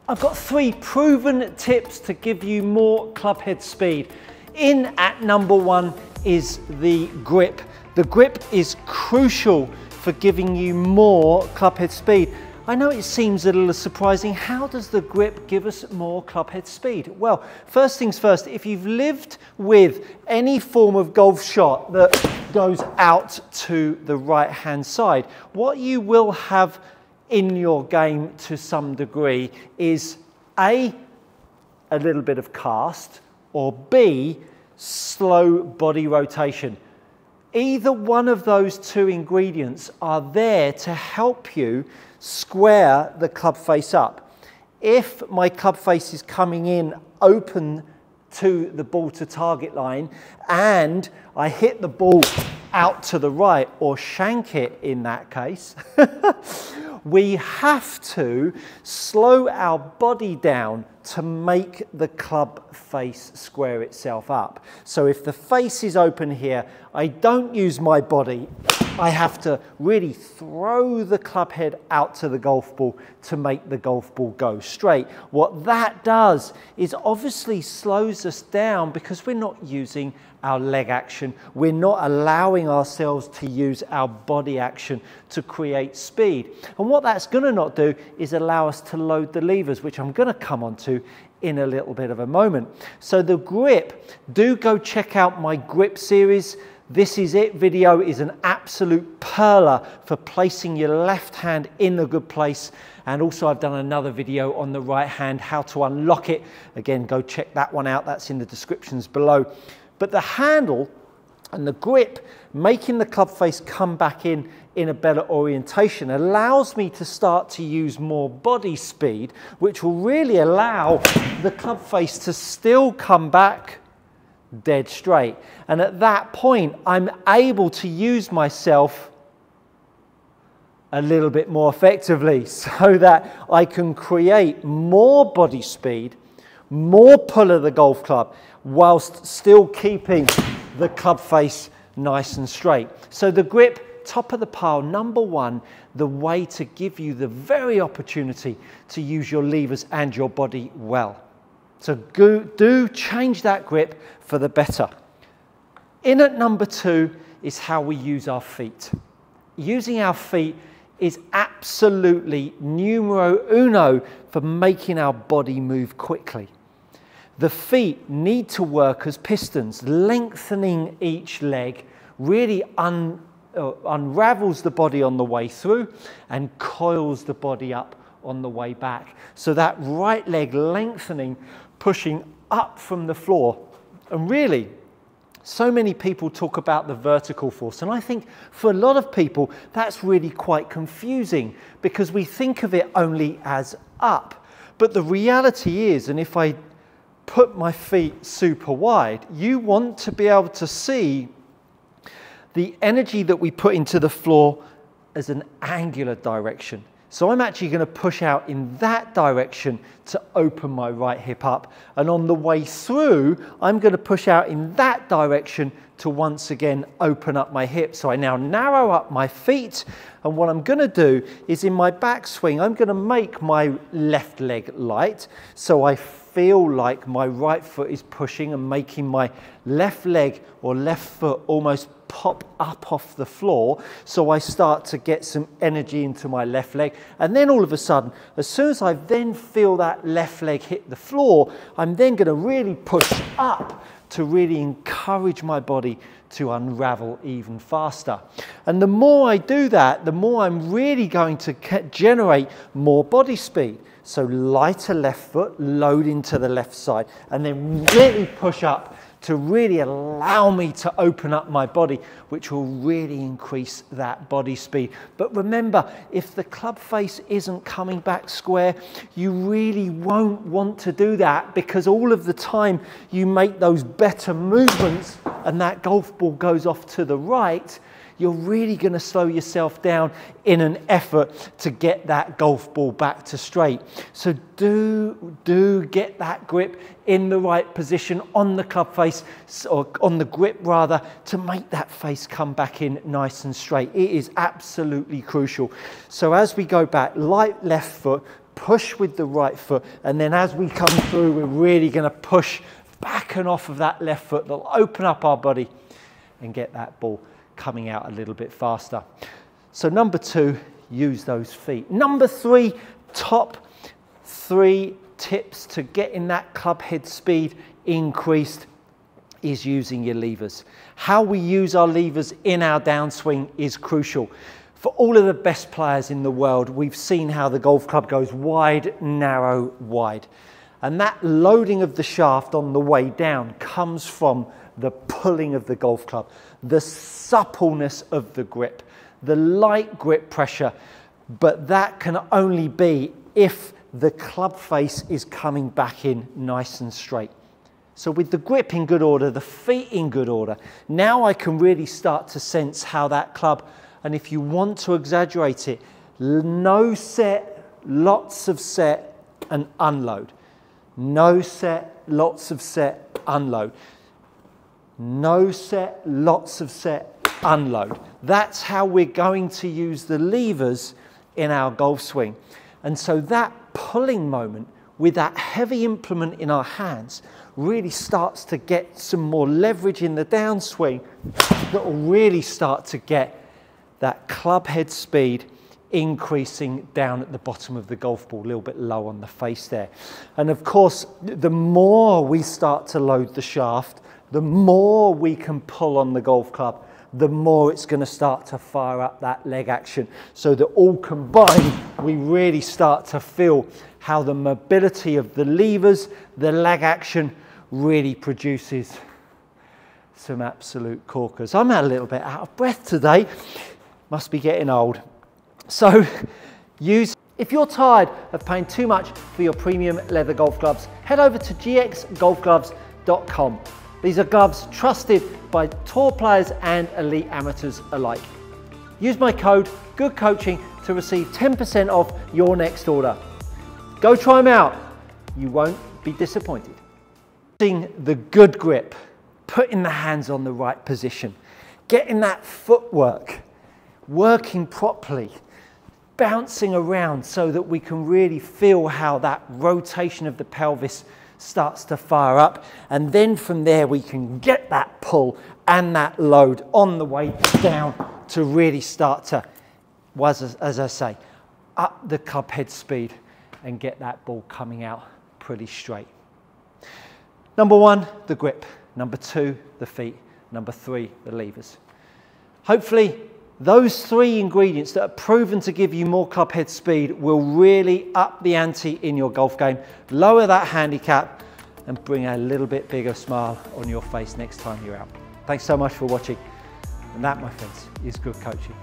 I've got 3 proven tips to give you more club head speed. In at number 1 is the grip. The grip is crucial for giving you more club head speed. I know it seems a little surprising. How does the grip give us more club head speed? Well, first things first, if you've lived with any form of golf shot that goes out to the right hand side, what you will have in your game to some degree is A, a little bit of cast, or B, slow body rotation. Either one of those 2 ingredients are there to help you square the club face up. If my club face is coming in open to the ball to target line and I hit the ball out to the right, or shank it in that case, we have to slow our body down to make the club face square itself up. So if the face is open here, I don't use my body. I have to really throw the club head out to the golf ball to make the golf ball go straight. What that does is obviously slows us down because we're not using our leg action. We're not allowing ourselves to use our body action to create speed. And what that's going to not do is allow us to load the levers, which I'm going to come on to in a little bit of a moment. So the grip, do go check out my grip series. This Is It video is an absolute perler for placing your left hand in a good place. And also I've done another video on the right hand, how to unlock it. Again, go check that one out. That's in the descriptions below. But the handle and the grip, making the club face come back in a better orientation, allows me to start to use more body speed, which will really allow the club face to still come back dead straight. And at that point, I'm able to use myself a little bit more effectively so that I can create more body speed, more pull of the golf club, whilst still keeping the club face nice and straight. So the grip, top of the pile, number 1, the way to give you the very opportunity to use your levers and your body well. So do change that grip for the better. In at number 2 is how we use our feet. Using our feet is absolutely numero uno for making our body move quickly. The feet need to work as pistons, lengthening each leg really unravels the body on the way through and coils the body up on the way back. So that right leg lengthening, pushing up from the floor. And really, so many people talk about the vertical force, and I think for a lot of people that's really quite confusing because we think of it only as up. But the reality is, and if I put my feet super wide, you want to be able to see the energy that we put into the floor as an angular direction. So I'm actually going to push out in that direction to open my right hip up. And on the way through, I'm going to push out in that direction to once again open up my hip. So I now narrow up my feet. And what I'm going to do is in my backswing, I'm going to make my left leg light. So I feel like my right foot is pushing and making my left leg or left foot almost pop up off the floor, so I start to get some energy into my left leg. And then all of a sudden, as soon as I then feel that left leg hit the floor, I'm then going to really push up to really encourage my body to unravel even faster. And the more I do that, the more I'm really going to generate more body speed. So lighter left foot, load into the left side, and then really push up to really allow me to open up my body, which will really increase that body speed. But remember, if the club face isn't coming back square, you really won't want to do that, because all of the time you make those better movements and that golf ball goes off to the right, you're really going to slow yourself down in an effort to get that golf ball back to straight. So do get that grip in the right position on the club face, or on the grip rather, to make that face come back in nice and straight. It is absolutely crucial. So as we go back, light left foot, push with the right foot, and then as we come through, we're really going to push back and off of that left foot. That'll open up our body and get that ball coming out a little bit faster. So number 2, use those feet. Number 3, top 3 tips to getting that club head speed increased is using your levers. How we use our levers in our downswing is crucial. For all of the best players in the world, we've seen how the golf club goes wide, narrow, wide. And that loading of the shaft on the way down comes from the pulling of the golf club, the suppleness of the grip, the light grip pressure, but that can only be if the club face is coming back in nice and straight. So with the grip in good order, the feet in good order, now I can really start to sense how that club, and if you want to exaggerate it, no set, lots of set and unload. No set, lots of set, unload. No set, lots of set, unload. That's how we're going to use the levers in our golf swing. And so that pulling moment with that heavy implement in our hands really starts to get some more leverage in the downswing that will really start to get that club head speed increasing down at the bottom of the golf ball, a little bit low on the face there. And of course, the more we start to load the shaft, the more we can pull on the golf club, the more it's going to start to fire up that leg action. So that all combined, we really start to feel how the mobility of the levers, the leg action, really produces some absolute corkers. I'm a little bit out of breath today. Must be getting old. So if you're tired of paying too much for your premium leather golf gloves, head over to gxgolfgloves.com. These are gloves trusted by tour players and elite amateurs alike. Use my code GOODCOACHING to receive 10% off your next order. Go try them out. You won't be disappointed. Using the good grip, putting the hands on the right position, getting that footwork working properly, bouncing around so that we can really feel how that rotation of the pelvis starts to fire up, and then from there we can get that pull and that load on the way down to really start to, as I say, up the club head speed and get that ball coming out pretty straight. Number 1, the grip. Number 2, the feet. Number 3, the levers. Hopefully those 3 ingredients that are proven to give you more club head speed will really up the ante in your golf game, lower that handicap, and bring a little bit bigger smile on your face next time you're out. Thanks so much for watching. And that, my friends, is good coaching.